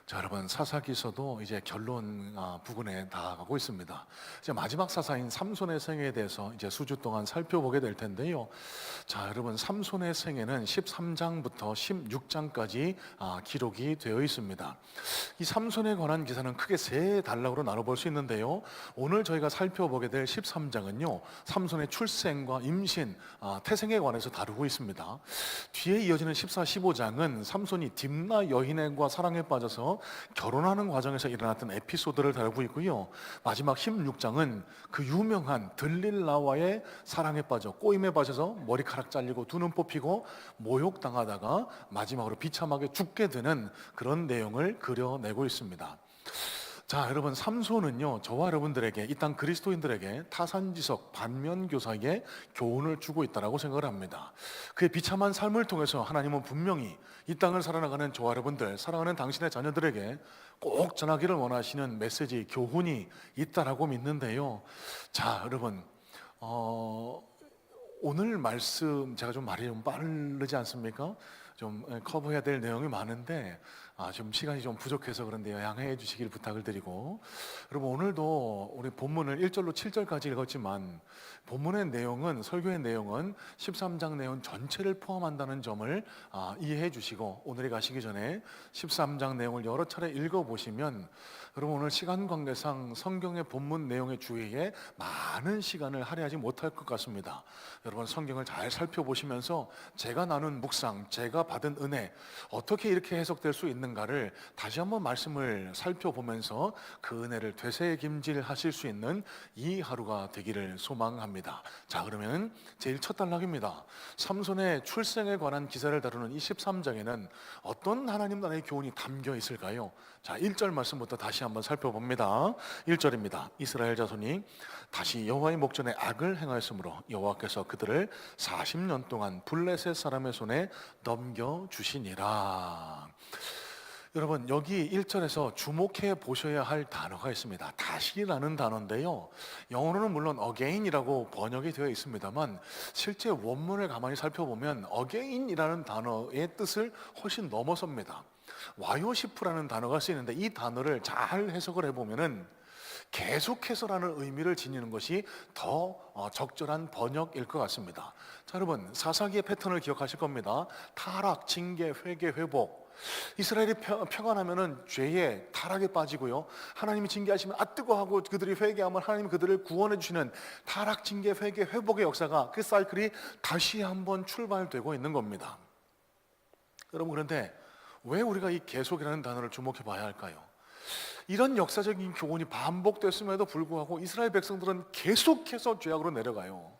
자, 여러분, 사사기서도 이제 결론 부근에 다가가고 있습니다. 이제 마지막 사사인 삼손의 생애에 대해서 이제 수주 동안 살펴보게 될 텐데요. 자, 여러분, 삼손의 생애는 13장부터 16장까지 기록이 되어 있습니다. 이 삼손에 관한 기사는 크게 세 단락으로 나눠볼 수 있는데요. 오늘 저희가 살펴보게 될 13장은요, 삼손의 출생과 임신, 태생에 관해서 다루고 있습니다. 뒤에 이어지는 14, 15장은 삼손이 딥나 여인과 사랑에 빠져서 결혼하는 과정에서 일어났던 에피소드를 다루고 있고요. 마지막 16장은 그 유명한 들릴라와의 사랑에 빠져 꼬임에 빠져서 머리카락 잘리고 두 눈 뽑히고 모욕당하다가 마지막으로 비참하게 죽게 되는 그런 내용을 그려내고 있습니다. 자, 여러분, 삼손은요, 저와 여러분들에게, 이 땅 그리스도인들에게 타산지석 반면교사에게 교훈을 주고 있다고 생각을 합니다. 그의 비참한 삶을 통해서 하나님은 분명히 이 땅을 살아나가는 저와 여러분들, 사랑하는 당신의 자녀들에게 꼭 전하기를 원하시는 메시지, 교훈이 있다라고 믿는데요. 자, 여러분, 오늘 말씀 제가 좀 말이 좀 빠르지 않습니까? 좀 커버해야 될 내용이 많은데 좀 시간이 좀 부족해서 그런데 양해해 주시길 부탁을 드리고, 여러분, 오늘도 우리 본문을 1절로 7절까지 읽었지만 본문의 내용은, 설교의 내용은 13장 내용 전체를 포함한다는 점을 이해해 주시고, 오늘이 가시기 전에 13장 내용을 여러 차례 읽어보시면 여러분, 오늘 시간 관계상 성경의 본문 내용의 주의에 많은 시간을 할애하지 못할 것 같습니다. 여러분, 성경을 잘 살펴보시면서 제가 나눈 묵상, 제가 받은 은혜, 어떻게 이렇게 해석될 수 있는가를 다시 한번 말씀을 살펴보면서 그 은혜를 되새김질하실 수 있는 이 하루가 되기를 소망합니다. 자, 그러면 제일 첫 단락입니다. 삼손의 출생에 관한 기사를 다루는 이 13장에는 어떤 하나님 나라의 교훈이 담겨 있을까요? 자, 1절 말씀부터 다시 한번 살펴봅니다. 1절입니다. 이스라엘 자손이 다시 여호와의 목전에 악을 행하였으므로 여호와께서 그들을 40년 동안 블레셋 사람의 손에 넘겨주시니라. 여러분, 여기 1절에서 주목해 보셔야 할 단어가 있습니다. 다시라는 단어인데요, 영어로는 물론 again이라고 번역이 되어 있습니다만 실제 원문을 가만히 살펴보면 again이라는 단어의 뜻을 훨씬 넘어섭니다. 와요시프라는 단어가 쓰이는데 이 단어를 잘 해석을 해보면은 계속해서라는 의미를 지니는 것이 더 적절한 번역일 것 같습니다. 자, 여러분, 사사기의 패턴을 기억하실 겁니다. 타락, 징계, 회개, 회복. 이스라엘이 평안하면은 죄에 타락에 빠지고요, 하나님이 징계하시면 뜨거워하고 그들이 회개하면 하나님이 그들을 구원해 주시는 타락, 징계, 회개, 회복의 역사가, 그 사이클이 다시 한번 출발되고 있는 겁니다. 여러분, 그런데 왜 우리가 이 계속이라는 단어를 주목해 봐야 할까요? 이런 역사적인 교훈이 반복됐음에도 불구하고 이스라엘 백성들은 계속해서 죄악으로 내려가요.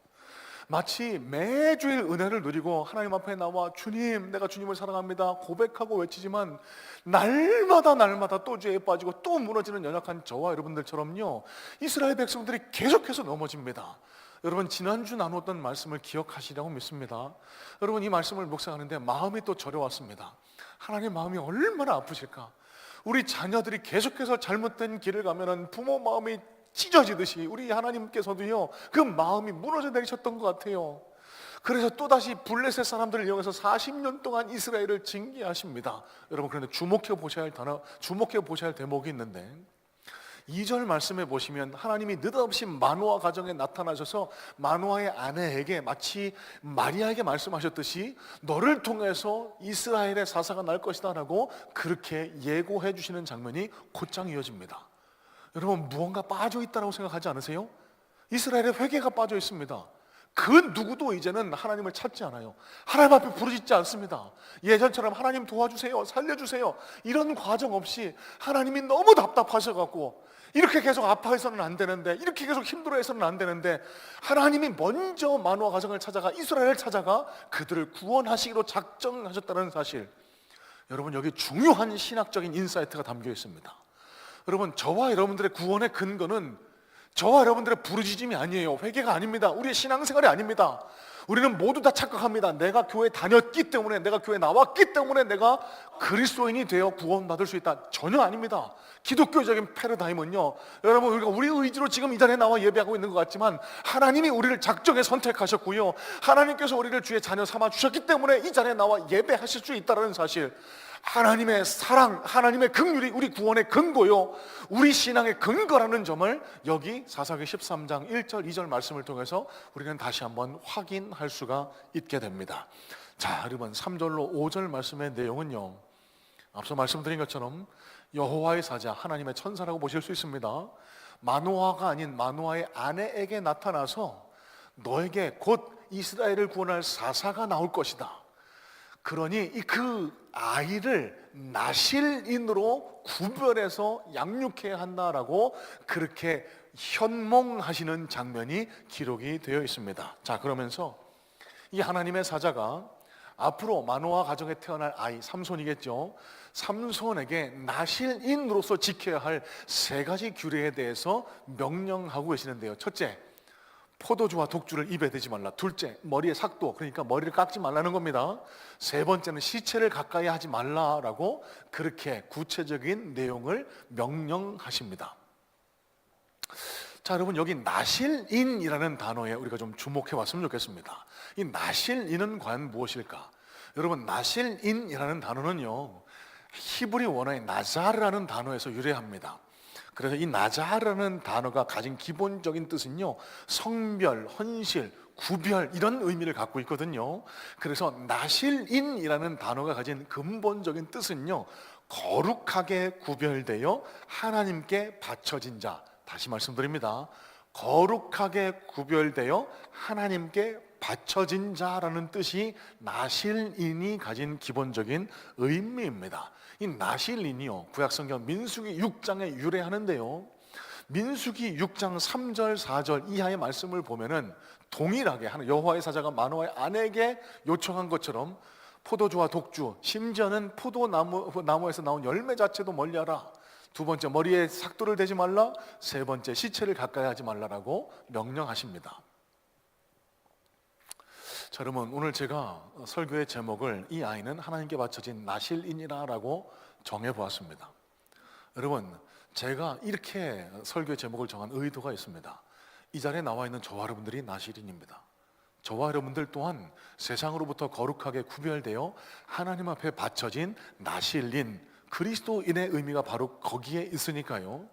마치 매주일 은혜를 누리고 하나님 앞에 나와 주님, 내가 주님을 사랑합니다 고백하고 외치지만 날마다 또 죄에 빠지고 또 무너지는 연약한 저와 여러분들처럼요, 이스라엘 백성들이 계속해서 넘어집니다. 여러분, 지난주 나눴던 말씀을 기억하시라고 믿습니다. 여러분, 이 말씀을 묵상하는데 마음이 또 저려왔습니다. 하나님 마음이 얼마나 아프실까? 우리 자녀들이 계속해서 잘못된 길을 가면은 부모 마음이 찢어지듯이 우리 하나님께서도요, 그 마음이 무너져 내리셨던 것 같아요. 그래서 또다시 블레셋 사람들을 이용해서 40년 동안 이스라엘을 징계하십니다. 여러분, 그런데 주목해 보셔야 할 단어, 주목해 보셔야 할 대목이 있는데 2절 말씀해 보시면 하나님이 느닷없이 마노아 가정에 나타나셔서 마노아의 아내에게 마치 마리아에게 말씀하셨듯이 너를 통해서 이스라엘의 사사가 날 것이다 라고 그렇게 예고해 주시는 장면이 곧장 이어집니다. 여러분, 무언가 빠져 있다고 생각하지 않으세요? 이스라엘의 회개가 빠져 있습니다. 그 누구도 이제는 하나님을 찾지 않아요. 하나님 앞에 부르짖지 않습니다. 예전처럼 하나님 도와주세요, 살려주세요, 이런 과정 없이 하나님이 너무 답답하셔갖고 이렇게 계속 아파해서는 안 되는데, 이렇게 계속 힘들어해서는 안 되는데 하나님이 먼저 마노아 가정을 찾아가 이스라엘을 찾아가 그들을 구원하시기로 작정하셨다는 사실, 여러분, 여기 중요한 신학적인 인사이트가 담겨 있습니다. 여러분, 저와 여러분들의 구원의 근거는 저와 여러분들의 부르짖음이 아니에요. 회개가 아닙니다. 우리의 신앙생활이 아닙니다. 우리는 모두 다 착각합니다. 내가 교회 다녔기 때문에, 내가 교회 나왔기 때문에 내가 그리스도인이 되어 구원받을 수 있다. 전혀 아닙니다. 기독교적인 패러다임은요, 여러분, 우리가 우리 의지로 지금 이 자리에 나와 예배하고 있는 것 같지만 하나님이 우리를 작정해 선택하셨고요, 하나님께서 우리를 주의 자녀 삼아 주셨기 때문에 이 자리에 나와 예배하실 수 있다는 사실, 하나님의 사랑, 하나님의 긍휼이 우리 구원의 근거요, 우리 신앙의 근거라는 점을 여기 사사기 13장 1절 2절 말씀을 통해서 우리는 다시 한번 확인할 수가 있게 됩니다. 자, 여러분 3절로 5절 말씀의 내용은요, 앞서 말씀드린 것처럼 여호와의 사자, 하나님의 천사라고 보실 수 있습니다. 마노아가 아닌 마노아의 아내에게 나타나서 너에게 곧 이스라엘을 구원할 사사가 나올 것이다. 그러니 그 아이를 나실인으로 구별해서 양육해야 한다라고 그렇게 현몽하시는 장면이 기록이 되어 있습니다. 자, 그러면서 이 하나님의 사자가 앞으로 마노아 가정에 태어날 아이 삼손이겠죠. 삼손에게 나실인으로서 지켜야 할 세 가지 규례에 대해서 명령하고 계시는데요. 첫째, 포도주와 독주를 입에 대지 말라. 둘째, 머리에 삭도, 그러니까 머리를 깎지 말라는 겁니다. 세 번째는 시체를 가까이 하지 말라라고 그렇게 구체적인 내용을 명령하십니다. 자, 여러분 여기 나실인이라는 단어에 우리가 좀 주목해 봤으면 좋겠습니다. 이 나실인은 과연 무엇일까? 여러분, 나실인이라는 단어는요, 히브리 원어의 나자르라는 단어에서 유래합니다. 그래서 이 나자르라는 단어가 가진 기본적인 뜻은요, 성별, 헌실, 구별, 이런 의미를 갖고 있거든요. 그래서 나실인이라는 단어가 가진 근본적인 뜻은요, 거룩하게 구별되어 하나님께 바쳐진 자. 다시 말씀드립니다. 거룩하게 구별되어 하나님께 바쳐진 자라는 뜻이 나실인이 가진 기본적인 의미입니다. 이 나실인이요, 구약성경 민수기 6장에 유래하는데요, 민수기 6장 3절 4절 이하의 말씀을 보면은 동일하게 여호와의 사자가 마노아의 아내에게 요청한 것처럼 포도주와 독주, 심지어는 포도나무에서 나온 열매 자체도 멀리하라. 두 번째, 머리에 삭도를 대지 말라. 세 번째, 시체를 가까이 하지 말라라고 명령하십니다. 자, 여러분, 오늘 제가 설교의 제목을 이 아이는 하나님께 바쳐진 나실인이라고 정해보았습니다. 여러분, 제가 이렇게 설교의 제목을 정한 의도가 있습니다. 이 자리에 나와 있는 저와 여러분들이 나실인입니다. 저와 여러분들 또한 세상으로부터 거룩하게 구별되어 하나님 앞에 바쳐진 나실인, 그리스도인의 의미가 바로 거기에 있으니까요.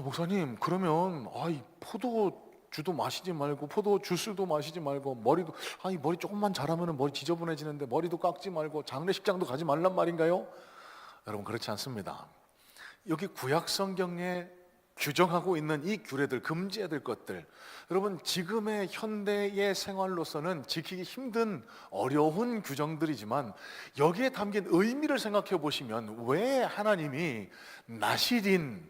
목사님, 그러면 이 포도주도 마시지 말고 포도 주스도 마시지 말고 머리 조금만 자라면 머리 지저분해지는데 머리도 깎지 말고 장례식장도 가지 말란 말인가요? 여러분, 그렇지 않습니다. 여기 구약 성경에 규정하고 있는 이 규례들, 금지해야 될 것들, 여러분 지금의 현대의 생활로서는 지키기 힘든 어려운 규정들이지만 여기에 담긴 의미를 생각해 보시면 왜 하나님이 나실인,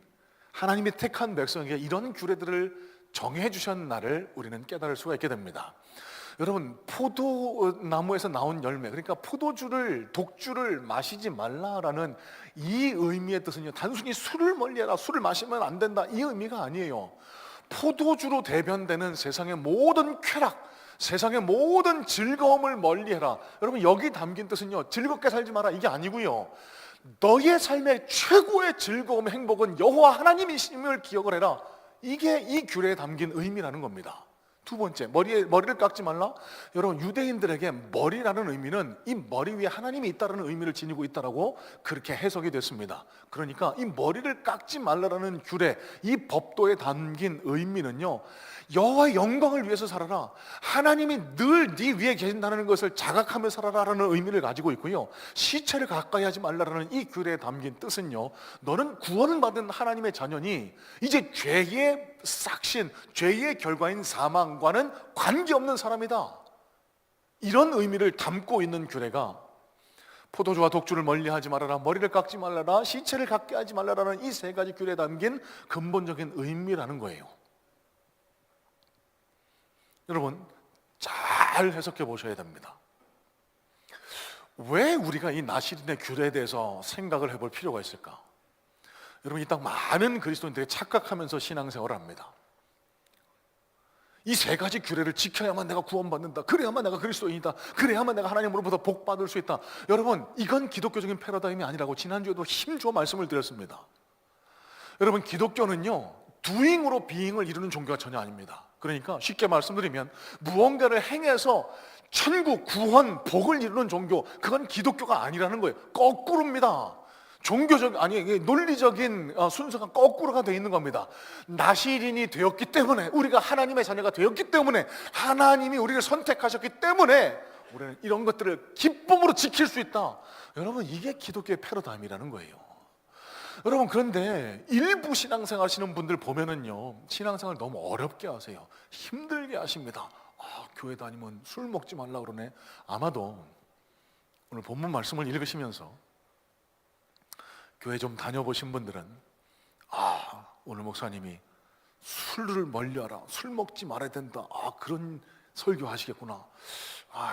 하나님이 택한 백성에게 이런 규례들을 정해 주셨나를 우리는 깨달을 수가 있게 됩니다. 여러분, 포도나무에서 나온 열매, 그러니까 독주를 마시지 말라라는 이 의미의 뜻은요, 단순히 술을 멀리해라, 술을 마시면 안 된다, 이 의미가 아니에요. 포도주로 대변되는 세상의 모든 쾌락, 세상의 모든 즐거움을 멀리해라. 여러분, 여기 담긴 뜻은요, 즐겁게 살지 마라, 이게 아니고요, 너의 삶의 최고의 즐거움, 행복은 여호와 하나님이심을 기억을 해라, 이게 이 규례에 담긴 의미라는 겁니다. 두 번째, 머리를 깎지 말라. 여러분, 유대인들에게 머리라는 의미는 이 머리 위에 하나님이 있다는 의미를 지니고 있다라고 그렇게 해석이 됐습니다. 그러니까 이 머리를 깎지 말라라는 규례, 이 법도에 담긴 의미는요, 여호와의 영광을 위해서 살아라, 하나님이 늘 네 위에 계신다는 것을 자각하며 살아라라는 의미를 가지고 있고요, 시체를 가까이 하지 말라라는 이 규례에 담긴 뜻은요, 너는 구원을 받은 하나님의 자녀니 이제 죄의 싹신, 죄의 결과인 사망과는 관계없는 사람이다, 이런 의미를 담고 있는 규례가 포도주와 독주를 멀리하지 말아라, 머리를 깎지 말라라, 시체를 가까이 하지 말라라는 이 세 가지 규례에 담긴 근본적인 의미라는 거예요. 여러분, 잘 해석해 보셔야 됩니다. 왜 우리가 이 나실인의 규례에 대해서 생각을 해볼 필요가 있을까? 여러분, 이 땅 많은 그리스도인들이 착각하면서 신앙생활을 합니다. 이 세 가지 규례를 지켜야만 내가 구원받는다, 그래야만 내가 그리스도인이다, 그래야만 내가 하나님으로부터 복받을 수 있다. 여러분, 이건 기독교적인 패러다임이 아니라고 지난주에도 힘주어 말씀을 드렸습니다. 여러분, 기독교는요, doing으로 being을 이루는 종교가 전혀 아닙니다. 그러니까 쉽게 말씀드리면 무언가를 행해서 천국, 구원, 복을 이루는 종교, 그건 기독교가 아니라는 거예요. 거꾸로입니다. 종교적, 아니, 이게 논리적인 순서가 거꾸로가 되어 있는 겁니다. 나시린이 되었기 때문에, 우리가 하나님의 자녀가 되었기 때문에, 하나님이 우리를 선택하셨기 때문에 우리는 이런 것들을 기쁨으로 지킬 수 있다. 여러분, 이게 기독교의 패러다임이라는 거예요. 여러분, 그런데 일부 신앙생활 하시는 분들 보면은요, 신앙생활 너무 어렵게 하세요. 힘들게 하십니다. 교회 다니면 술 먹지 말라 그러네. 아마도 오늘 본문 말씀을 읽으시면서 교회 좀 다녀보신 분들은 오늘 목사님이 술을 멀리하라, 술 먹지 말아야 된다, 그런 설교 하시겠구나.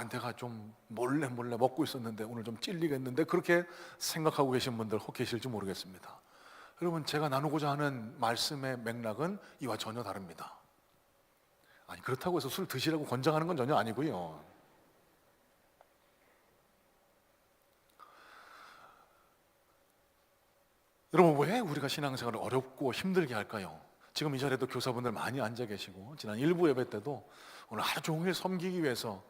내가 좀 몰래 먹고 있었는데 오늘 좀 찔리겠는데, 그렇게 생각하고 계신 분들 혹 계실지 모르겠습니다. 여러분, 제가 나누고자 하는 말씀의 맥락은 이와 전혀 다릅니다. 아니, 그렇다고 해서 술 드시라고 권장하는 건 전혀 아니고요. 여러분, 왜 우리가 신앙생활을 어렵고 힘들게 할까요? 지금 이 자리에도 교사분들 많이 앉아 계시고, 지난 일부 예배 때도 오늘 하루 종일 섬기기 위해서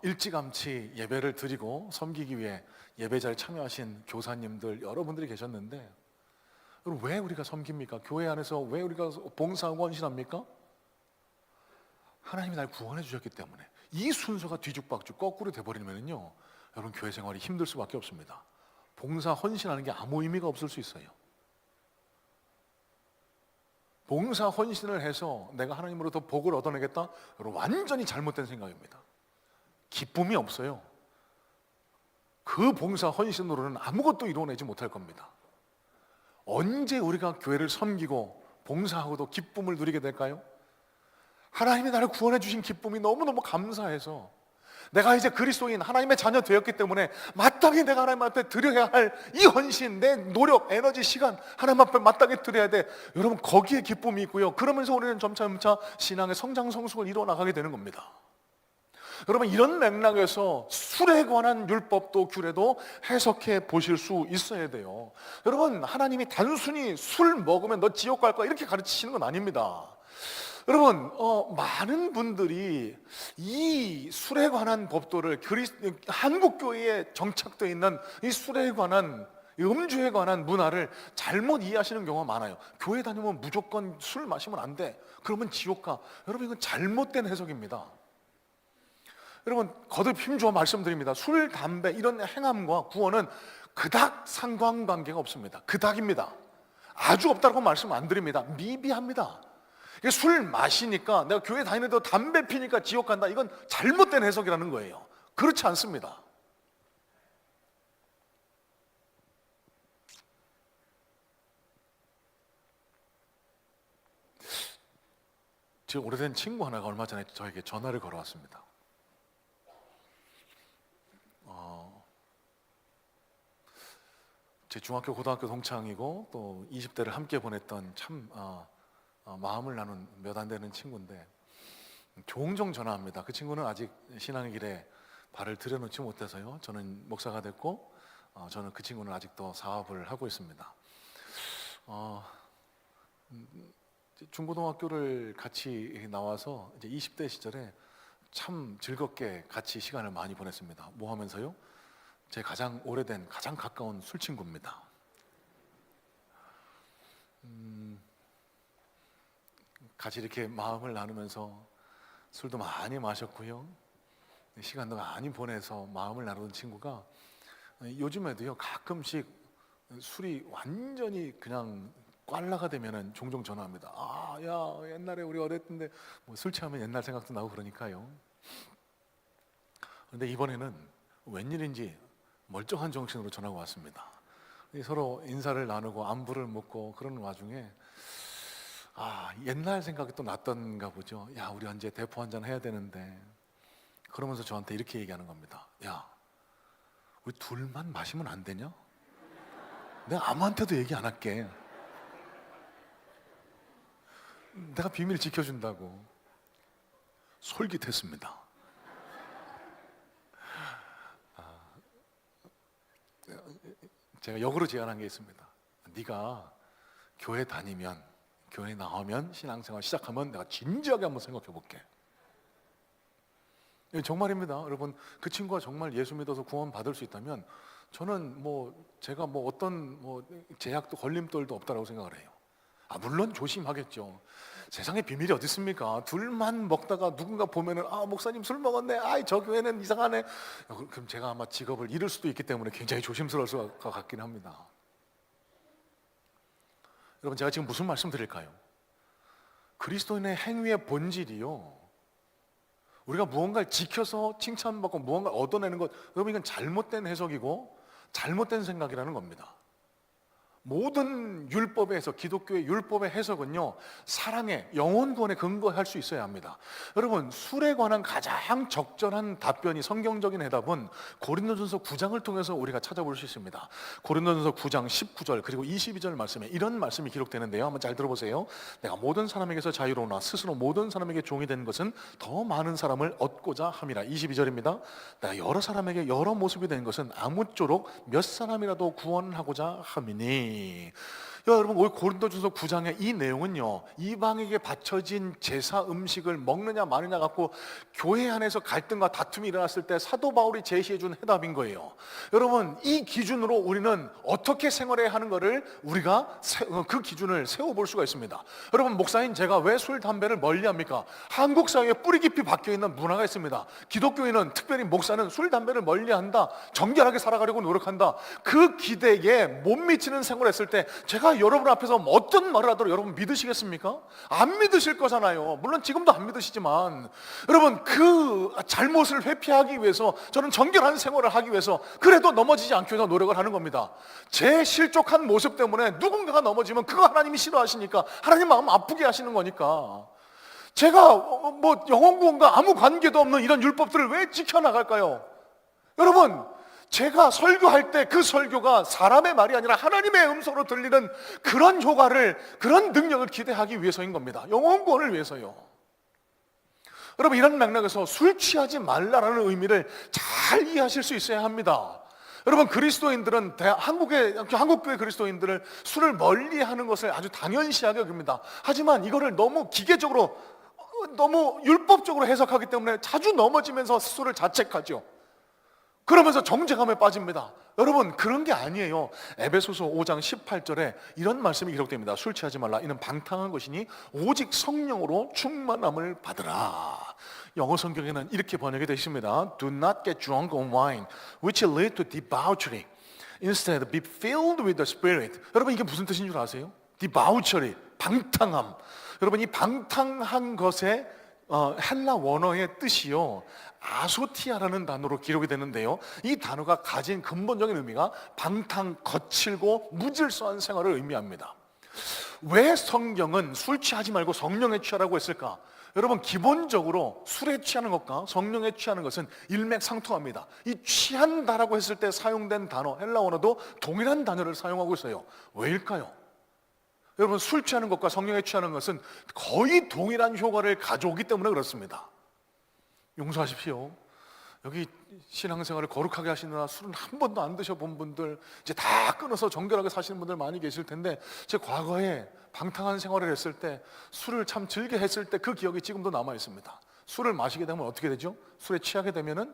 일찌감치 예배를 드리고 섬기기 위해 예배자에 참여하신 교사님들 여러분들이 계셨는데, 여러분, 왜 우리가 섬깁니까? 교회 안에서 왜 우리가 봉사하고 헌신합니까? 하나님이 날 구원해 주셨기 때문에. 이 순서가 뒤죽박죽 거꾸로 돼버리면요, 여러분, 교회 생활이 힘들 수밖에 없습니다. 봉사 헌신하는 게 아무 의미가 없을 수 있어요. 봉사 헌신을 해서 내가 하나님으로부터 복을 얻어내겠다? 여러분, 완전히 잘못된 생각입니다. 기쁨이 없어요. 그 봉사 헌신으로는 아무것도 이루어내지 못할 겁니다. 언제 우리가 교회를 섬기고 봉사하고도 기쁨을 누리게 될까요? 하나님이 나를 구원해 주신 기쁨이 너무너무 감사해서, 내가 이제 그리스도인 하나님의 자녀 되었기 때문에 마땅히 내가 하나님 앞에 드려야 할 이 헌신, 내 노력, 에너지, 시간 하나님 앞에 마땅히 드려야 돼. 여러분, 거기에 기쁨이 있고요. 그러면서 우리는 점차 신앙의 성장 성숙을 이루어 나가게 되는 겁니다. 여러분, 이런 맥락에서 술에 관한 율법도 규례도 해석해 보실 수 있어야 돼요. 여러분, 하나님이 단순히 술 먹으면 너 지옥 갈 거야 이렇게 가르치시는 건 아닙니다. 여러분, 많은 분들이 이 술에 관한 법도를 한국 교회에 정착되어 있는 이 술에 관한, 이 음주에 관한 문화를 잘못 이해하시는 경우가 많아요. 교회 다니면 무조건 술 마시면 안 돼, 그러면 지옥 가. 여러분, 이건 잘못된 해석입니다. 여러분, 거듭 힘주어 말씀드립니다. 술, 담배 이런 행함과 구원은 그닥 상관관계가 없습니다. 그닥입니다. 아주 없다고 말씀 안 드립니다. 미비합니다. 술 마시니까, 내가 교회 다니는데도 담배 피니까 지옥 간다, 이건 잘못된 해석이라는 거예요. 그렇지 않습니다. 제 오래된 친구 하나가 얼마 전에 저에게 전화를 걸어왔습니다. 제 중학교, 고등학교 동창이고 또 20대를 함께 보냈던 참 마음을 나눈 몇 안 되는 친구인데, 종종 전화합니다. 그 친구는 아직 신앙의 길에 발을 들여놓지 못해서요, 저는 목사가 됐고, 저는 그 친구는 아직도 사업을 하고 있습니다. 중고등학교를 같이 나와서 이제 20대 시절에 참 즐겁게 같이 시간을 많이 보냈습니다. 뭐 하면서요? 제 가장 오래된, 가장 가까운 술친구입니다. 같이 이렇게 마음을 나누면서 술도 많이 마셨고요, 시간도 많이 보내서 마음을 나누는 친구가 요즘에도요, 가끔씩 술이 완전히 그냥 꽐라가 되면은 종종 전화합니다. 야, 옛날에 우리 어렸던데, 뭐 술 취하면 옛날 생각도 나고 그러니까요. 그런데 이번에는 웬일인지 멀쩡한 정신으로 전화가 왔습니다. 서로 인사를 나누고 안부를 묻고 그러는 와중에 옛날 생각이 또 났던가 보죠. 야, 우리 언제 대포 한잔 해야 되는데, 그러면서 저한테 이렇게 얘기하는 겁니다. 야, 우리 둘만 마시면 안 되냐? 내가 아무한테도 얘기 안 할게. 내가 비밀 지켜준다고. 솔깃했습니다. 제가 역으로 제안한 게 있습니다. 네가 교회 다니면, 교회 나오면, 신앙생활 시작하면 내가 진지하게 한번 생각해 볼게. 정말입니다. 여러분, 그 친구가 정말 예수 믿어서 구원 받을 수 있다면 저는 제가 어떤 제약도 걸림돌도 없다라고 생각을 해요. 물론 조심하겠죠. 세상에 비밀이 어디 있습니까? 둘만 먹다가 누군가 보면은 목사님 술 먹었네. 저 교회는 이상하네. 그럼 제가 아마 직업을 잃을 수도 있기 때문에 굉장히 조심스러울 것 같긴 합니다. 여러분, 제가 지금 무슨 말씀 드릴까요? 그리스도인의 행위의 본질이요, 우리가 무언가를 지켜서 칭찬받고 무언가를 얻어내는 것, 여러분, 이건 잘못된 해석이고 잘못된 생각이라는 겁니다. 모든 율법에서, 기독교의 율법의 해석은요, 사랑의 영혼 구원에 근거할 수 있어야 합니다. 여러분, 술에 관한 가장 적절한 답변이, 성경적인 해답은 고린도전서 9장을 통해서 우리가 찾아볼 수 있습니다. 고린도전서 9장 19절 그리고 22절 말씀에 이런 말씀이 기록되는데요, 한번 잘 들어보세요. 내가 모든 사람에게서 자유로우나 스스로 모든 사람에게 종이 된 것은 더 많은 사람을 얻고자 함이라. 22절입니다. 내가 여러 사람에게 여러 모습이 된 것은 아무쪼록 몇 사람이라도 구원하고자 함이니. 여러분, 고린도전서 9장의 이 내용은요, 이방에게 바쳐진 제사 음식을 먹느냐 마느냐 갖고 교회 안에서 갈등과 다툼이 일어났을 때 사도 바울이 제시해 준 해답인 거예요. 여러분, 이 기준으로 우리는 어떻게 생활해야 하는 것을 우리가 그 기준을 세워볼 수가 있습니다. 여러분, 목사인 제가 왜 술, 담배를 멀리합니까? 한국 사회에 뿌리 깊이 박혀있는 문화가 있습니다. 기독교인은, 특별히 목사는 술, 담배를 멀리한다, 정결하게 살아가려고 노력한다. 그 기대에 못 미치는 생활을 했을 때 제가 여러분 앞에서 어떤 말을 하더라도 여러분 믿으시겠습니까? 안 믿으실 거잖아요. 물론 지금도 안 믿으시지만, 여러분, 그 잘못을 회피하기 위해서, 저는 정결한 생활을 하기 위해서 그래도 넘어지지 않기 위해서 노력을 하는 겁니다. 제 실족한 모습 때문에 누군가가 넘어지면 그거 하나님이 싫어하시니까, 하나님 마음 아프게 하시는 거니까, 제가 영혼 구원과 아무 관계도 없는 이런 율법들을 왜 지켜나갈까요? 여러분, 제가 설교할 때 그 설교가 사람의 말이 아니라 하나님의 음성으로 들리는 그런 효과를, 그런 능력을 기대하기 위해서인 겁니다. 영혼 구원을 위해서요. 여러분, 이런 맥락에서 술 취하지 말라라는 의미를 잘 이해하실 수 있어야 합니다. 여러분, 그리스도인들은 한국교회 그리스도인들을 술을 멀리하는 것을 아주 당연시하게 여깁니다. 하지만 이거를 너무 기계적으로, 너무 율법적으로 해석하기 때문에 자주 넘어지면서 스스로를 자책하죠. 그러면서 정죄감에 빠집니다. 여러분, 그런 게 아니에요. 에베소서 5장 18절에 이런 말씀이 기록됩니다. 술 취하지 말라. 이는 방탕한 것이니 오직 성령으로 충만함을 받으라. 영어 성경에는 이렇게 번역이 되어 있습니다. Do not get drunk on wine, which lead to debauchery. Instead, be filled with the Spirit. 여러분, 이게 무슨 뜻인 줄 아세요? debauchery, 방탕함. 여러분, 이 방탕한 것의 헬라 원어의 뜻이요, 아소티아라는 단어로 기록이 되는데요, 이 단어가 가진 근본적인 의미가 방탕, 거칠고 무질서한 생활을 의미합니다. 왜 성경은 술 취하지 말고 성령에 취하라고 했을까? 여러분, 기본적으로 술에 취하는 것과 성령에 취하는 것은 일맥상통합니다. 이 취한다라고 했을 때 사용된 단어, 헬라 원어도 동일한 단어를 사용하고 있어요. 왜일까요? 여러분, 술 취하는 것과 성령에 취하는 것은 거의 동일한 효과를 가져오기 때문에 그렇습니다. 용서하십시오. 여기 신앙생활을 거룩하게 하시느라 술은 한 번도 안 드셔본 분들, 이제 다 끊어서 정결하게 사시는 분들 많이 계실 텐데, 제 과거에 방탕한 생활을 했을 때, 술을 참 즐겨 했을 때 그 기억이 지금도 남아 있습니다. 술을 마시게 되면 어떻게 되죠? 술에 취하게 되면은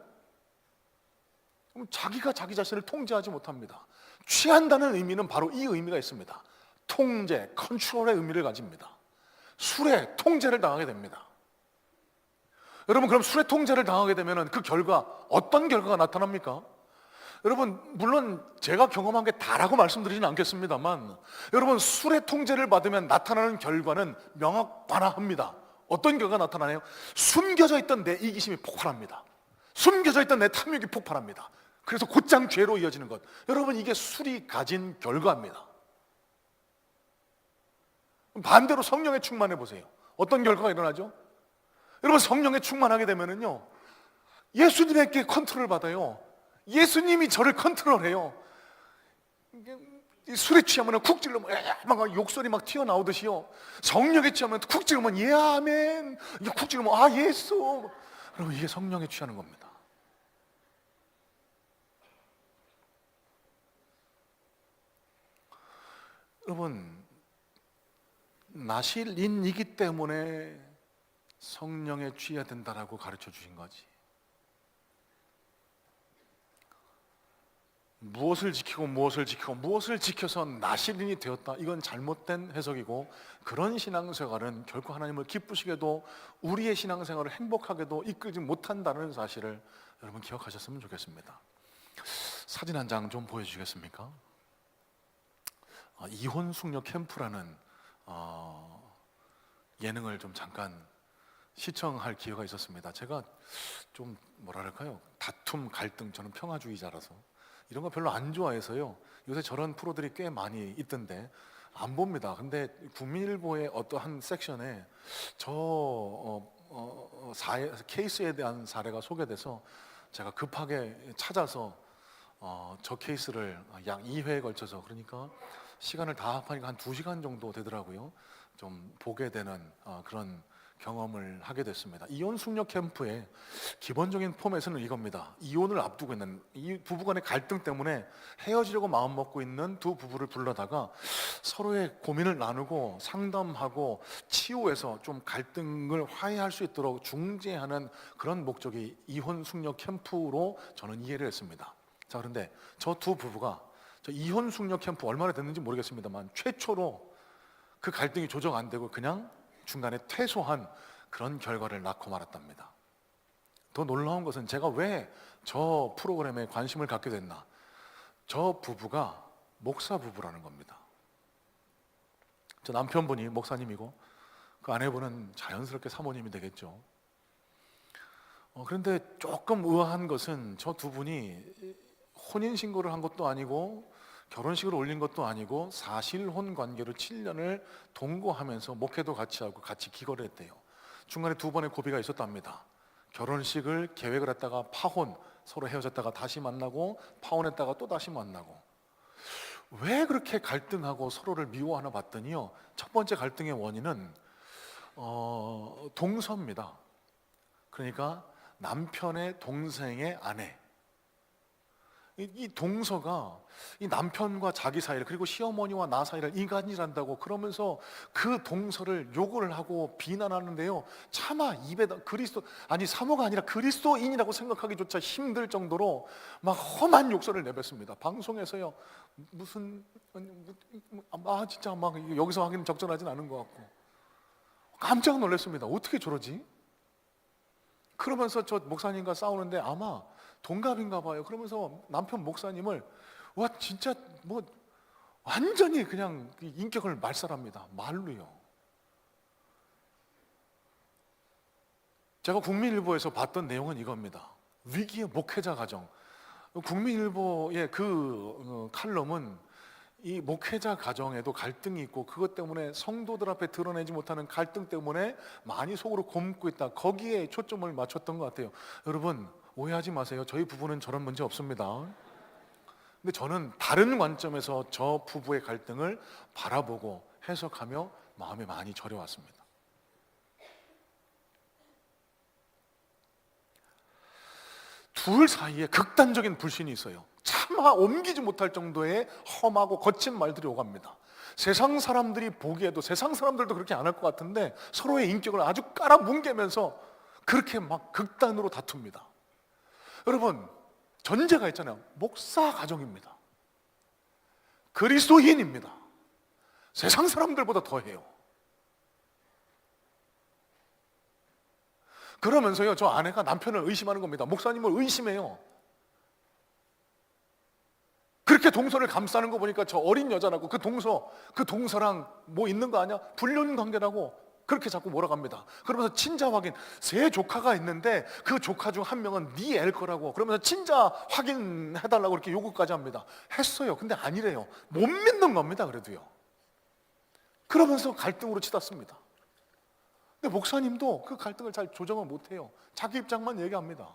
자기가 자기 자신을 통제하지 못합니다. 취한다는 의미는 바로 이 의미가 있습니다. 통제, 컨트롤의 의미를 가집니다. 술에 통제를 당하게 됩니다. 여러분, 그럼 술에 통제를 당하게 되면 그 결과, 어떤 결과가 나타납니까? 여러분, 물론 제가 경험한 게 다라고 말씀드리진 않겠습니다만, 여러분, 술의 통제를 받으면 나타나는 결과는 명확하합니다. 어떤 결과가 나타나나요? 숨겨져 있던 내 이기심이 폭발합니다. 숨겨져 있던 내 탐욕이 폭발합니다. 그래서 곧장 죄로 이어지는 것. 여러분, 이게 술이 가진 결과입니다. 반대로 성령에 충만해 보세요. 어떤 결과가 일어나죠? 여러분, 성령에 충만하게 되면은요, 예수님에게 컨트롤 받아요. 예수님이 저를 컨트롤해요. 술에 취하면 쿡 찔러면 막 욕설이 막 튀어나오듯이요, 성령에 취하면 쿡 찔러면 예 아멘, 쿡 찔러면 아 예수. 여러분, 이게 성령에 취하는 겁니다. 여러분, 나실인이기 때문에 성령에 취해야 된다라고 가르쳐 주신 거지. 무엇을 지키고 무엇을 지키고 무엇을 지켜서 나시린이 되었다, 이건 잘못된 해석이고, 그런 신앙생활은 결코 하나님을 기쁘시게도 우리의 신앙생활을 행복하게도 이끌지 못한다는 사실을 여러분 기억하셨으면 좋겠습니다. 사진 한 장 좀 보여주시겠습니까? 이혼 숙녀 캠프라는 예능을 좀 잠깐 시청할 기회가 있었습니다. 제가 좀 뭐랄까요, 다툼, 갈등, 저는 평화주의자라서 이런 거 별로 안 좋아해서요, 요새 저런 프로들이 꽤 많이 있던데 안 봅니다. 근데 국민일보의 어떠한 섹션에 케이스에 대한 사례가 소개돼서 제가 급하게 찾아서 저 케이스를 약 2회에 걸쳐서, 그러니까 시간을 다 합하니까 한 2시간 정도 되더라고요. 좀 보게 되는 그런 경험을 하게 됐습니다. 이혼 숙녀 캠프의 기본적인 포맷은 이겁니다. 이혼을 앞두고 있는 이 부부간의 갈등 때문에 헤어지려고 마음먹고 있는 두 부부를 불러다가 서로의 고민을 나누고 상담하고 치유해서 좀 갈등을 화해할 수 있도록 중재하는 그런 목적이 이혼 숙녀 캠프로 저는 이해를 했습니다. 자, 그런데 저 두 부부가 저 이혼 숙녀 캠프 얼마나 됐는지 모르겠습니다만 최초로 그 갈등이 조정 안 되고 그냥 중간에 퇴소한 그런 결과를 낳고 말았답니다. 더 놀라운 것은 제가 왜 저 프로그램에 관심을 갖게 됐나, 저 부부가 목사 부부라는 겁니다. 저 남편분이 목사님이고 그 아내분은 자연스럽게 사모님이 되겠죠. 그런데 조금 의아한 것은 저 두 분이 혼인신고를 한 것도 아니고 결혼식을 올린 것도 아니고 사실혼 관계로 7년을 동거하면서 목회도 같이 하고 같이 기거를 했대요. 중간에 2번의 고비가 있었답니다. 결혼식을 계획을 했다가 파혼, 서로 헤어졌다가 다시 만나고 파혼했다가 또 다시 만나고. 왜 그렇게 갈등하고 서로를 미워하나 봤더니요, 첫 번째 갈등의 원인은 동서입니다. 그러니까 남편의 동생의 아내, 이 동서가 이 남편과 자기 사이를, 그리고 시어머니와 나 사이를 이간질한다고 그러면서 그 동서를 욕을 하고 비난하는데요, 차마 입에다 사모가 아니라 그리스도인이라고 생각하기조차 힘들 정도로 막 험한 욕설을 내뱉습니다. 방송에서요. 무슨 진짜 막 여기서 하기는 적절하진 않은 것 같고 깜짝 놀랐습니다. 어떻게 저러지? 그러면서 저 목사님과 싸우는데 아마 동갑인가 봐요. 그러면서 남편 목사님을 와 진짜 뭐 완전히 그냥 인격을 말살합니다. 말로요. 제가 국민일보에서 봤던 내용은 이겁니다. 위기의 목회자 가정. 국민일보의 그 칼럼은 이 목회자 가정에도 갈등이 있고 그것 때문에 성도들 앞에 드러내지 못하는 갈등 때문에 많이 속으로 곪고 있다, 거기에 초점을 맞췄던 것 같아요. 여러분 오해하지 마세요. 저희 부부는 저런 문제 없습니다. 근데 저는 다른 관점에서 저 부부의 갈등을 바라보고 해석하며 마음이 많이 저려왔습니다. 둘 사이에 극단적인 불신이 있어요. 차마 옮기지 못할 정도의 험하고 거친 말들이 오갑니다. 세상 사람들이 보기에도, 세상 사람들도 그렇게 안 할 것 같은데 서로의 인격을 아주 깔아뭉개면서 그렇게 막 극단으로 다툽니다. 여러분, 전제가 있잖아요. 목사 가정입니다. 그리스도인입니다. 세상 사람들보다 더해요. 그러면서요, 저 아내가 남편을 의심하는 겁니다. 목사님을 의심해요. 그렇게 동서를 감싸는 거 보니까 저 어린 여자라고 그 동서랑 뭐 있는 거 아니야? 불륜 관계라고 그렇게 자꾸 몰아갑니다. 그러면서 친자 확인, 세 조카가 있는데 그 조카 중 한 명은 네 애일 거라고, 그러면서 친자 확인해달라고 이렇게 요구까지 합니다. 했어요. 근데 아니래요. 못 믿는 겁니다. 그래도요. 그러면서 갈등으로 치닫습니다. 근데 목사님도 그 갈등을 잘 조정을 못해요. 자기 입장만 얘기합니다.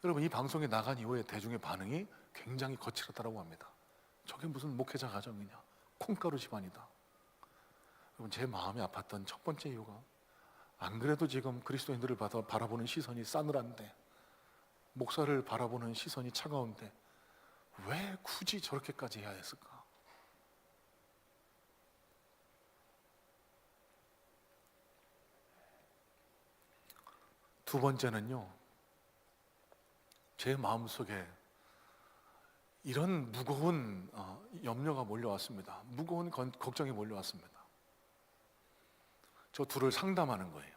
여러분, 이 방송에 나간 이후에 대중의 반응이 굉장히 거칠었다고 합니다. 저게 무슨 목회자 가정이냐, 콩가루 집안이다. 여러분, 제 마음이 아팠던 첫 번째 이유가, 안 그래도 지금 그리스도인들을 바라보는 시선이 싸늘한데, 목사를 바라보는 시선이 차가운데 왜 굳이 저렇게까지 해야 했을까? 두 번째는요, 제 마음속에 이런 무거운 염려가 몰려왔습니다. 무거운 걱정이 몰려왔습니다. 저 둘을 상담하는 거예요.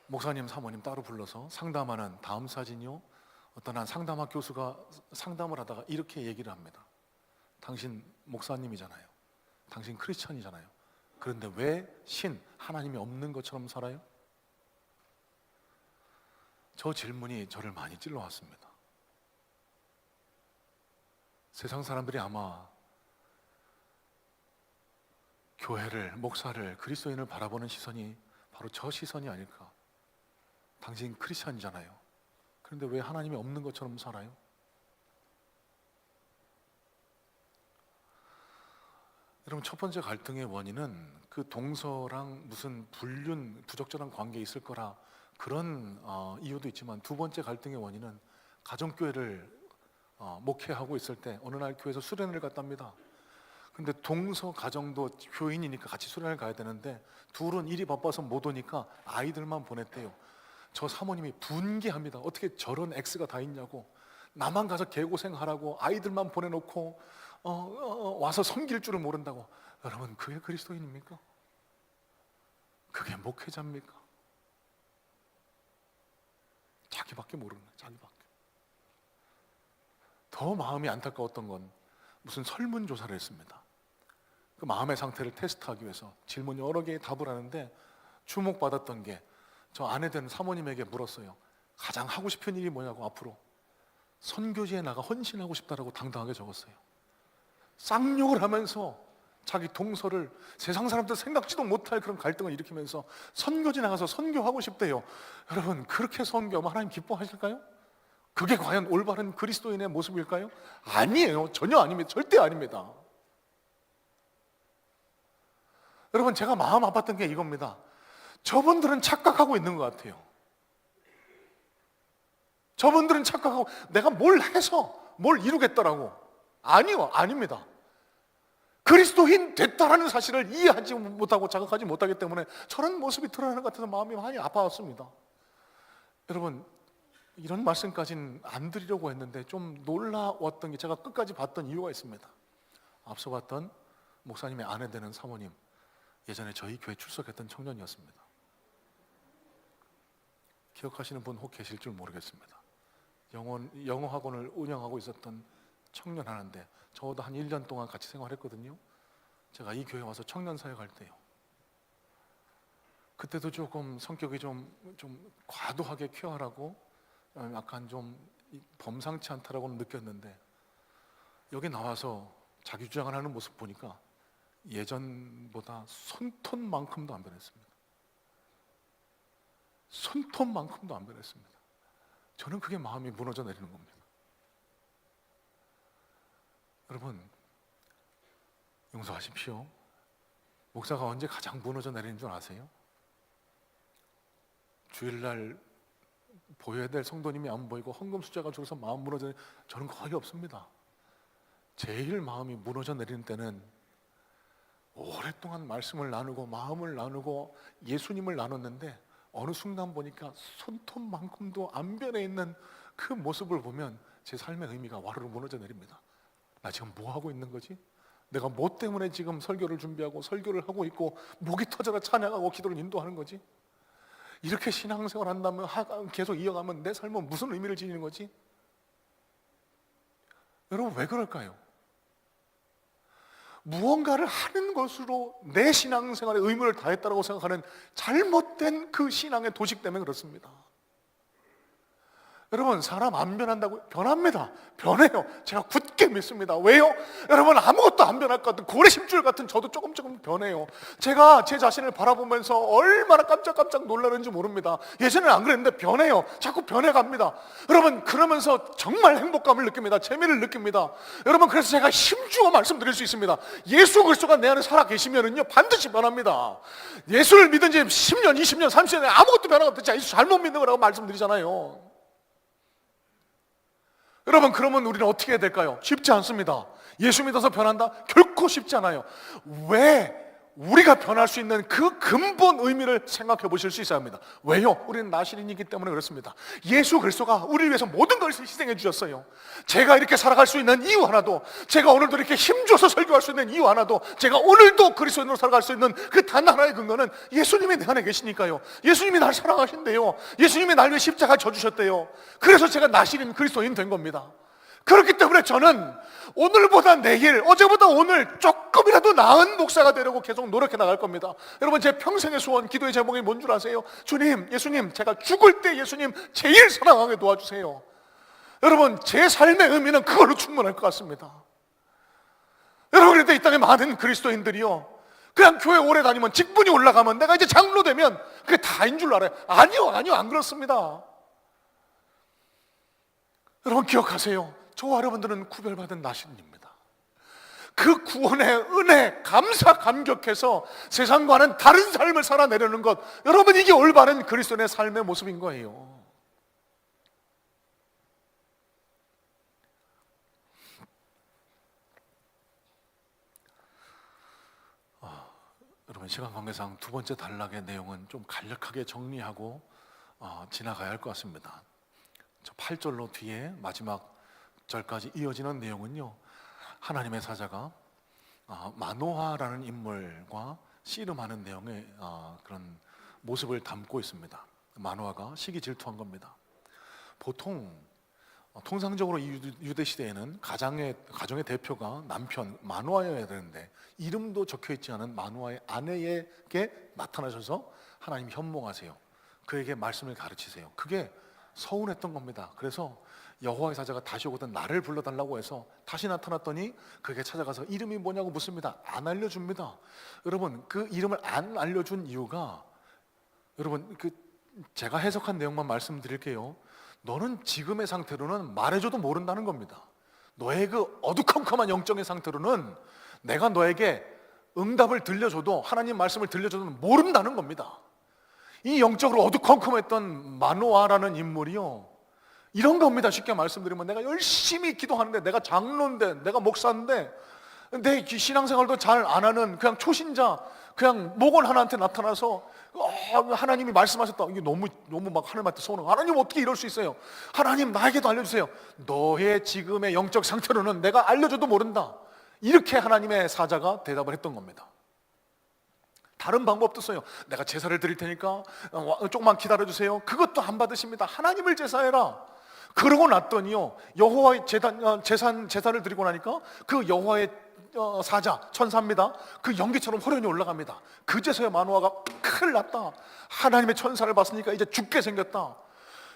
목사님, 사모님 따로 불러서 상담하는 다음 사진이요. 어떤 한 상담학 교수가 상담을 하다가 이렇게 얘기를 합니다. 당신 목사님이잖아요. 당신 크리스천이잖아요. 그런데 왜 하나님이 없는 것처럼 살아요? 저 질문이 저를 많이 찔러왔습니다. 세상 사람들이 아마 교회를, 목사를, 그리스도인을 바라보는 시선이 바로 저 시선이 아닐까. 당신 크리스천이잖아요. 그런데 왜 하나님이 없는 것처럼 살아요? 여러분, 첫 번째 갈등의 원인은 그 동서랑 무슨 부적절한 관계에 있을 거라 그런 이유도 있지만, 두 번째 갈등의 원인은 가정교회를 목회하고 있을 때 어느 날 교회에서 수련회를 갔답니다. 근데 동서 가정도 교인이니까 같이 수련회를 가야 되는데 둘은 일이 바빠서 못 오니까 아이들만 보냈대요. 저 사모님이 분개합니다. 어떻게 저런 X가 다 있냐고. 나만 가서 개고생하라고 아이들만 보내놓고 와서 섬길 줄을 모른다고. 여러분, 그게 그리스도인입니까? 그게 목회자입니까? 자기밖에 모르는 거예요. 자기밖에. 더 마음이 안타까웠던 건 무슨 설문조사를 했습니다. 그 마음의 상태를 테스트하기 위해서 질문 여러 개의 답을 하는데 주목받았던 게, 저 아내 된 사모님에게 물었어요. 가장 하고 싶은 일이 뭐냐고. 앞으로 선교지에 나가 헌신하고 싶다라고 당당하게 적었어요. 쌍욕을 하면서 자기 동서를 세상 사람들 생각지도 못할 그런 갈등을 일으키면서 선교지 나가서 선교하고 싶대요. 여러분, 그렇게 선교하면 하나님 기뻐하실까요? 그게 과연 올바른 그리스도인의 모습일까요? 아니에요. 전혀 아닙니다. 절대 아닙니다. 여러분, 제가 마음 아팠던 게 이겁니다. 저분들은 착각하고 있는 것 같아요. 저분들은 착각하고 내가 뭘 해서 뭘 이루겠다라고. 아니요, 아닙니다. 그리스도인 됐다라는 사실을 이해하지 못하고 자각하지 못하기 때문에 저런 모습이 드러나는 것 같아서 마음이 많이 아파왔습니다. 여러분, 이런 말씀까지는 안 드리려고 했는데 좀 놀라웠던 게, 제가 끝까지 봤던 이유가 있습니다. 앞서 봤던 목사님의 아내 되는 사모님, 예전에 저희 교회 출석했던 청년이었습니다. 기억하시는 분 혹 계실 줄 모르겠습니다. 영어 학원을 운영하고 있었던 청년 하나인데 저도 한 1년 동안 같이 생활했거든요. 제가 이 교회 와서 청년 사역 할 때요. 그때도 조금 성격이 좀 과도하게 쾌활하고 약간 좀 범상치 않다라고는 느꼈는데, 여기 나와서 자기 주장을 하는 모습 보니까 예전보다 손톱만큼도 안 변했습니다. 손톱만큼도 안 변했습니다. 저는 그게 마음이 무너져 내리는 겁니다. 여러분, 용서하십시오. 목사가 언제 가장 무너져 내리는 줄 아세요? 주일날 보여야 될 성도님이 안 보이고 헌금 숫자가 줄어서 마음 무너져 내리는, 저는 거의 없습니다. 제일 마음이 무너져 내리는 때는 오랫동안 말씀을 나누고 마음을 나누고 예수님을 나눴는데 어느 순간 보니까 손톱만큼도 안 변해 있는 그 모습을 보면 제 삶의 의미가 와르르 무너져 내립니다. 나 지금 뭐 하고 있는 거지? 내가 뭐 때문에 지금 설교를 준비하고 설교를 하고 있고 목이 터져라 찬양하고 기도를 인도하는 거지? 이렇게 신앙생활 한다면 계속 이어가면 내 삶은 무슨 의미를 지니는 거지? 여러분, 왜 그럴까요? 무언가를 하는 것으로 내 신앙생활에 의무를 다했다고 생각하는 잘못된 그 신앙의 도식 때문에 그렇습니다. 여러분, 사람 안 변한다고? 변합니다. 변해요. 제가 굳게 믿습니다. 왜요? 여러분, 아무것도 안 변할 것 같은 고래심줄 같은 저도 조금 변해요. 제가 제 자신을 바라보면서 얼마나 깜짝깜짝 놀라는지 모릅니다. 예전에는 안 그랬는데 변해요. 자꾸 변해갑니다. 여러분, 그러면서 정말 행복감을 느낍니다. 재미를 느낍니다. 여러분, 그래서 제가 힘주어 말씀드릴 수 있습니다. 예수 그리스도가 내 안에 살아 계시면은요, 반드시 변합니다. 예수를 믿은 지 10년, 20년, 30년 아무것도 변화가 없지. 예수 잘못 믿는 거라고 말씀드리잖아요. 여러분, 그러면 우리는 어떻게 해야 될까요? 쉽지 않습니다. 예수 믿어서 변한다? 결코 쉽지 않아요. 왜 우리가 변할 수 있는 그 근본 의미를 생각해 보실 수 있어야 합니다. 왜요? 우리는 나시린이기 때문에 그렇습니다. 예수 그리스도가 우리를 위해서 모든 것을 희생해 주셨어요. 제가 이렇게 살아갈 수 있는 이유 하나도, 제가 오늘도 이렇게 힘줘서 설교할 수 있는 이유 하나도, 제가 오늘도 그리스도인으로 살아갈 수 있는 그 단 하나의 근거는 예수님이 내 안에 계시니까요. 예수님이 날 사랑하신대요. 예수님이 날 위해 십자가 져주셨대요. 그래서 제가 나시린 그리스도인 된 겁니다. 그렇기 때문에 저는 오늘보다 내일, 어제보다 오늘 조금이라도 나은 목사가 되려고 계속 노력해 나갈 겁니다. 여러분, 제 평생의 소원, 기도의 제목이 뭔 줄 아세요? 주님, 예수님, 제가 죽을 때 예수님 제일 사랑하게 도와주세요. 여러분, 제 삶의 의미는 그걸로 충분할 것 같습니다. 여러분, 그런데 이 땅에 많은 그리스도인들이요, 그냥 교회 오래 다니면 직분이 올라가면 내가 이제 장로 되면 그게 다인 줄 알아요. 아니요, 안 그렇습니다. 여러분 기억하세요. 저와 여러분들은 구별받은 나신입니다. 그 구원의 은혜, 감사, 감격해서 세상과는 다른 삶을 살아내려는 것, 여러분 이게 올바른 그리스도인의 삶의 모습인 거예요. 여러분, 시간 관계상 두 번째 단락의 내용은 좀 간략하게 정리하고 지나가야 할 것 같습니다. 저 8절로 뒤에 마지막 절까지 이어지는 내용은요, 하나님의 사자가 마노아라는 인물과 씨름하는 내용의 그런 모습을 담고 있습니다. 마노아가 시기 질투한 겁니다. 보통 통상적으로 이 유대 시대에는 가정의 대표가 남편 마노아여야 되는데, 이름도 적혀있지 않은 마노아의 아내에게 나타나셔서 하나님 현몽하세요. 그에게 말씀을 가르치세요. 그게 서운했던 겁니다. 그래서 여호와의 사자가 다시 오거든 나를 불러달라고 해서 다시 나타났더니 그에게 찾아가서 이름이 뭐냐고 묻습니다. 안 알려줍니다. 여러분, 그 이름을 안 알려준 이유가, 여러분 제가 해석한 내용만 말씀드릴게요. 너는 지금의 상태로는 말해줘도 모른다는 겁니다. 너의 그 어두컴컴한 영적인 상태로는 내가 너에게 응답을 들려줘도, 하나님 말씀을 들려줘도 모른다는 겁니다. 이 영적으로 어두컴컴했던 마노아라는 인물이요, 이런 겁니다. 쉽게 말씀드리면, 내가 열심히 기도하는데, 내가 장로인데, 내가 목사인데, 내 신앙생활도 잘 안 하는 그냥 초신자, 그냥 목원 하나한테 나타나서 하나님이 말씀하셨다. 이게 너무 막 하나님한테 서운해. 하나님 어떻게 이럴 수 있어요? 하나님 나에게도 알려주세요. 너의 지금의 영적 상태로는 내가 알려줘도 모른다. 이렇게 하나님의 사자가 대답을 했던 겁니다. 다른 방법도 써요. 내가 제사를 드릴 테니까 조금만 기다려주세요. 그것도 안 받으십니다. 하나님을 제사해라. 그러고 났더니요, 여호와의 제사를 드리고 나니까 그 여호와의 사자, 천사입니다. 그 연기처럼 호련히 올라갑니다. 그제서야 마노아가 큰일 났다. 하나님의 천사를 봤으니까 이제 죽게 생겼다.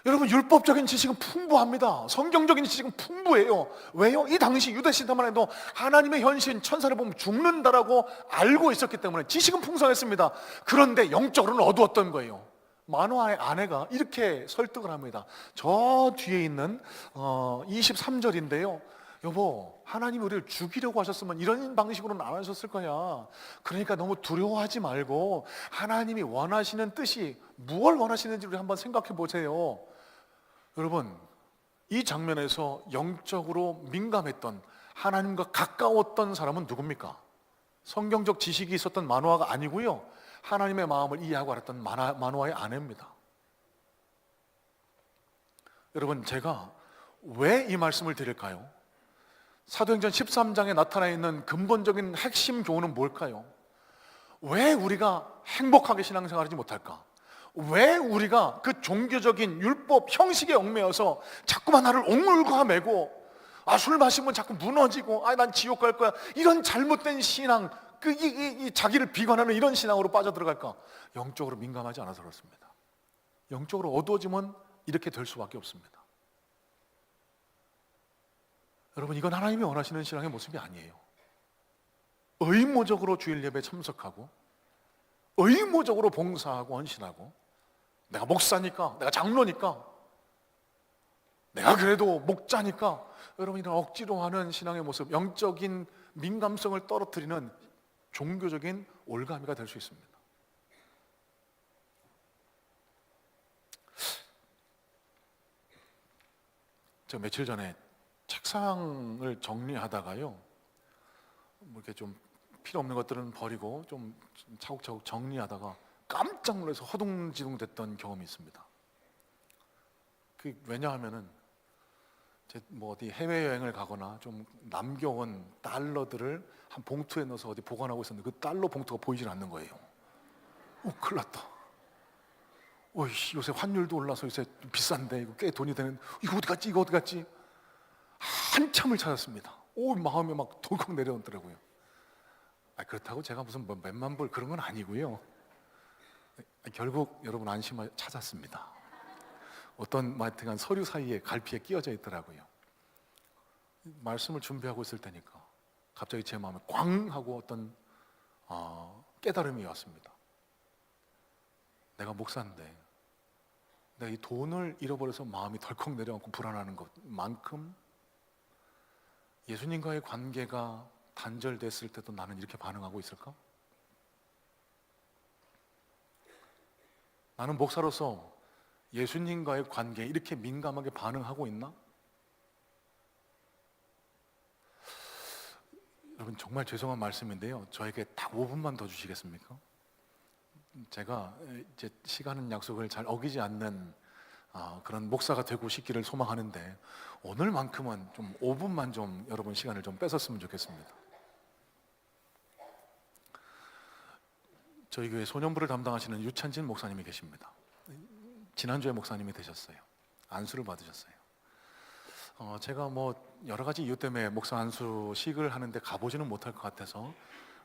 여러분, 율법적인 지식은 풍부합니다. 성경적인 지식은 풍부해요. 왜요? 이 당시 유대 시대만 해도 하나님의 현신, 천사를 보면 죽는다라고 알고 있었기 때문에 지식은 풍성했습니다. 그런데 영적으로는 어두웠던 거예요. 마노아의 아내가 이렇게 설득을 합니다. 저 뒤에 있는 23절인데요. 여보, 하나님이 우리를 죽이려고 하셨으면 이런 방식으로는 안 하셨을 거야. 그러니까 너무 두려워하지 말고 하나님이 원하시는 뜻이 무엇을 원하시는지 우리 한번 생각해 보세요. 여러분, 이 장면에서 영적으로 민감했던, 하나님과 가까웠던 사람은 누굽니까? 성경적 지식이 있었던 마노아가 아니고요, 하나님의 마음을 이해하고 알았던 마노아의 아내입니다. 여러분, 제가 왜 이 말씀을 드릴까요? 사도행전 13장에 나타나 있는 근본적인 핵심 교훈은 뭘까요? 왜 우리가 행복하게 신앙생활하지 못할까? 왜 우리가 그 종교적인 율법 형식에 얽매여서 자꾸만 나를 옥물과 매고, 술 마시면 자꾸 무너지고, 난 지옥 갈 거야, 이런 잘못된 신앙, 자기를 비관하는 이런 신앙으로 빠져들어갈까? 영적으로 민감하지 않아서 그렇습니다. 영적으로 어두워지면 이렇게 될 수밖에 없습니다. 여러분, 이건 하나님이 원하시는 신앙의 모습이 아니에요. 의무적으로 주일 예배에 참석하고, 의무적으로 봉사하고 헌신하고, 내가 목사니까, 내가 장로니까, 내가 그래도 목자니까, 여러분, 이런 억지로 하는 신앙의 모습, 영적인 민감성을 떨어뜨리는 종교적인 올가미가 될 수 있습니다. 제가 며칠 전에 책상을 정리하다가요, 뭐 이렇게 좀 필요 없는 것들은 버리고 좀 차곡차곡 정리하다가 깜짝 놀라서 허둥지둥 됐던 경험이 있습니다. 왜냐하면은 뭐 어디 해외 여행을 가거나 좀 남겨온 달러들을 한 봉투에 넣어서 어디 보관하고 있었는데 그 달러 봉투가 보이질 않는 거예요. 큰일 났다. 어이씨, 요새 환율도 올라서 요새 비싼데 이거 꽤 돈이 되는, 이거 어디 갔지? 이거 어디 갔지? 한참을 찾았습니다. 마음이 막 덜컥 내려오더라고요. 그렇다고 제가 무슨 뭐 몇만 불 그런 건 아니고요. 결국 여러분 안심하여 찾았습니다. 어떤 마트간 서류 사이에 갈피에 끼어져 있더라고요. 말씀을 준비하고 있을 때니까 갑자기 제 마음에 꽝 하고 어떤 깨달음이 왔습니다. 내가 목사인데 내가 이 돈을 잃어버려서 마음이 덜컥 내려앉고 불안하는 것만큼 예수님과의 관계가 단절됐을 때도 나는 이렇게 반응하고 있을까? 나는 목사로서 예수님과의 관계에 이렇게 민감하게 반응하고 있나? 여러분 정말 죄송한 말씀인데요, 저에게 딱 5분만 더 주시겠습니까? 제가 이제 시간 약속을 잘 어기지 않는 그런 목사가 되고 싶기를 소망하는데 오늘만큼은 좀 5분만 좀 여러분 시간을 좀 뺏었으면 좋겠습니다. 저희 교회 소년부를 담당하시는 유찬진 목사님이 계십니다. 지난주에 목사님이 되셨어요. 안수를 받으셨어요. 제가 뭐 여러 가지 이유 때문에 목사 안수식을 하는데 가보지는 못할 것 같아서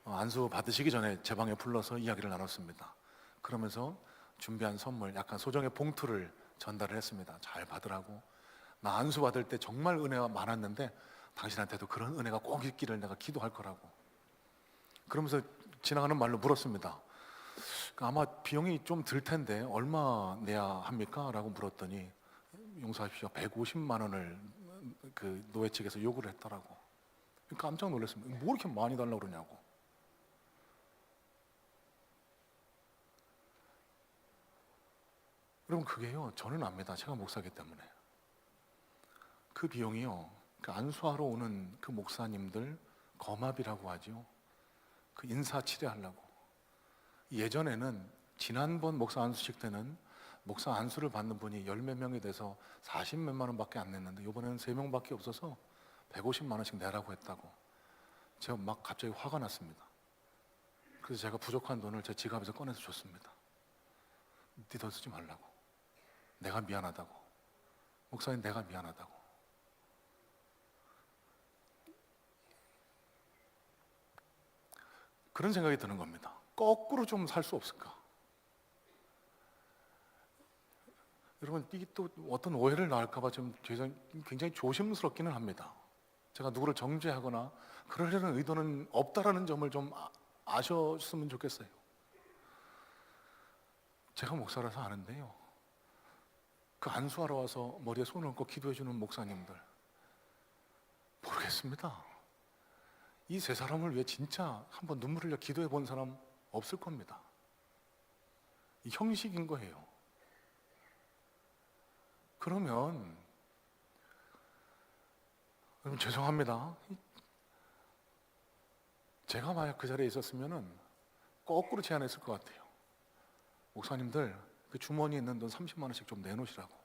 안수 받으시기 전에 제 방에 불러서 이야기를 나눴습니다. 그러면서 준비한 선물, 약간 소정의 봉투를 전달을 했습니다. 잘 받으라고. 나 안수 받을 때 정말 은혜가 많았는데 당신한테도 그런 은혜가 꼭 있기를 내가 기도할 거라고. 그러면서 지나가는 말로 물었습니다. 아마 비용이 좀 들 텐데 얼마 내야 합니까? 라고 물었더니 용서하십시오, 150만 원을 그 노회 측에서 요구를 했더라고. 깜짝 놀랐습니다. 뭐 이렇게 많이 달라고 그러냐고. 여러분 그게요, 저는 압니다. 제가 목사이기 때문에. 그 비용이요, 그 안수하러 오는 그 목사님들 거마비라고 하죠. 그 인사 치레하려고. 예전에는 지난번 목사 안수식 때는 목사 안수를 받는 분이 10몇 명이 돼서 40몇만 원밖에 안 냈는데 이번에는 3명밖에 없어서 150만 원씩 내라고 했다고. 제가 막 갑자기 화가 났습니다. 그래서 제가 부족한 돈을 제 지갑에서 꺼내서 줬습니다. 네 돈 쓰지 말라고. 내가 미안하다고. 목사님 내가 미안하다고. 그런 생각이 드는 겁니다. 거꾸로 좀 살 수 없을까? 여러분 이게 또 어떤 오해를 낳을까봐 좀 굉장히 조심스럽기는 합니다. 제가 누구를 정죄하거나 그러려는 의도는 없다라는 점을 좀 아셨으면 좋겠어요. 제가 목사라서 아는데요, 그 안수하러 와서 머리에 손을 얹고 기도해 주는 목사님들 모르겠습니다. 이 세 사람을 위해 진짜 한번 눈물 흘려 기도해 본 사람 없을 겁니다. 이 형식인 거예요. 그러면 여러분 죄송합니다. 제가 만약 그 자리에 있었으면 거꾸로 제안했을 것 같아요. 목사님들 그 주머니에 있는 돈 30만 원씩 좀 내놓으시라고.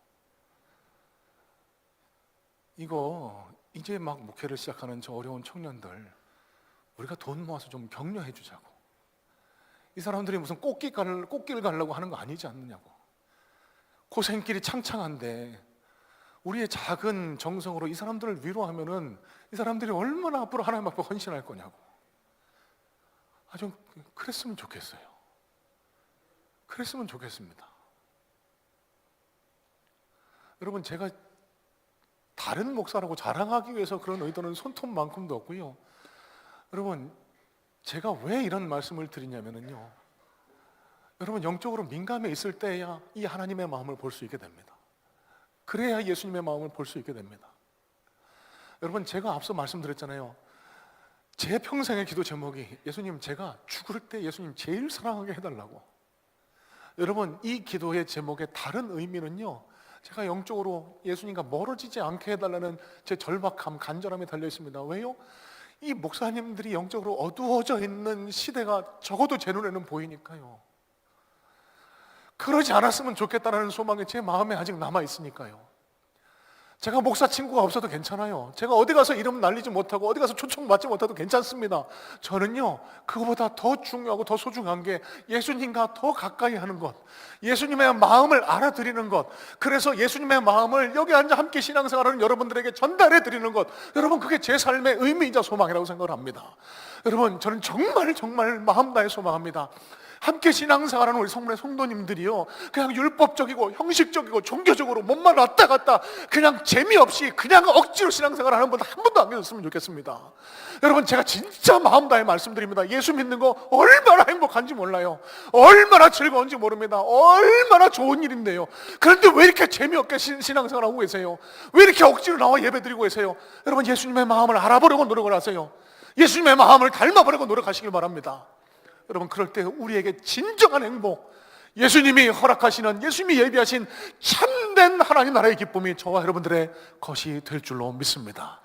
이거 이제 막 목회를 시작하는 저 어려운 청년들 우리가 돈 모아서 좀 격려해 주자고. 이 사람들이 무슨 꽃길 가려고 하는 거 아니지 않느냐고. 고생길이 창창한데 우리의 작은 정성으로 이 사람들을 위로하면은 이 사람들이 얼마나 앞으로 하나님 앞에 헌신할 거냐고. 좀 그랬으면 좋겠어요. 그랬으면 좋겠습니다. 여러분 제가 다른 목사라고 자랑하기 위해서 그런 의도는 손톱만큼도 없고요. 여러분 제가 왜 이런 말씀을 드리냐면요, 여러분 영적으로 민감해 있을 때야 이 하나님의 마음을 볼 수 있게 됩니다. 그래야 예수님의 마음을 볼 수 있게 됩니다. 여러분 제가 앞서 말씀드렸잖아요. 제 평생의 기도 제목이 예수님 제가 죽을 때 예수님 제일 사랑하게 해달라고. 여러분 이 기도의 제목의 다른 의미는요, 제가 영적으로 예수님과 멀어지지 않게 해달라는 제 절박함, 간절함이 달려 있습니다. 왜요? 이 목사님들이 영적으로 어두워져 있는 시대가 적어도 제 눈에는 보이니까요. 그러지 않았으면 좋겠다는 소망이 제 마음에 아직 남아 있으니까요. 제가 목사 친구가 없어도 괜찮아요. 제가 어디 가서 이름 날리지 못하고 어디 가서 초청 받지 못해도 괜찮습니다. 저는요, 그거보다 더 중요하고 더 소중한 게 예수님과 더 가까이 하는 것, 예수님의 마음을 알아드리는 것, 그래서 예수님의 마음을 여기 앉아 함께 신앙생활하는 여러분들에게 전달해 드리는 것, 여러분 그게 제 삶의 의미이자 소망이라고 생각을 합니다. 여러분, 저는 정말 마음 다해 소망합니다. 함께 신앙생활하는 우리 성문의 성도님들이요, 그냥 율법적이고 형식적이고 종교적으로 몸만 왔다 갔다 그냥 재미없이 그냥 억지로 신앙생활하는 분 한 번도 안 계셨으면 좋겠습니다. 여러분, 제가 진짜 마음 다해 말씀드립니다. 예수 믿는 거 얼마나 행복한지 몰라요. 얼마나 즐거운지 모릅니다. 얼마나 좋은 일인데요. 그런데 왜 이렇게 재미없게 신앙생활하고 계세요? 왜 이렇게 억지로 나와 예배드리고 계세요? 여러분, 예수님의 마음을 알아보려고 노력을 하세요. 예수님의 마음을 닮아보려고 노력하시길 바랍니다. 여러분, 그럴 때 우리에게 진정한 행복, 예수님이 허락하시는, 예수님이 예비하신 참된 하나님 나라의 기쁨이 저와 여러분들의 것이 될 줄로 믿습니다.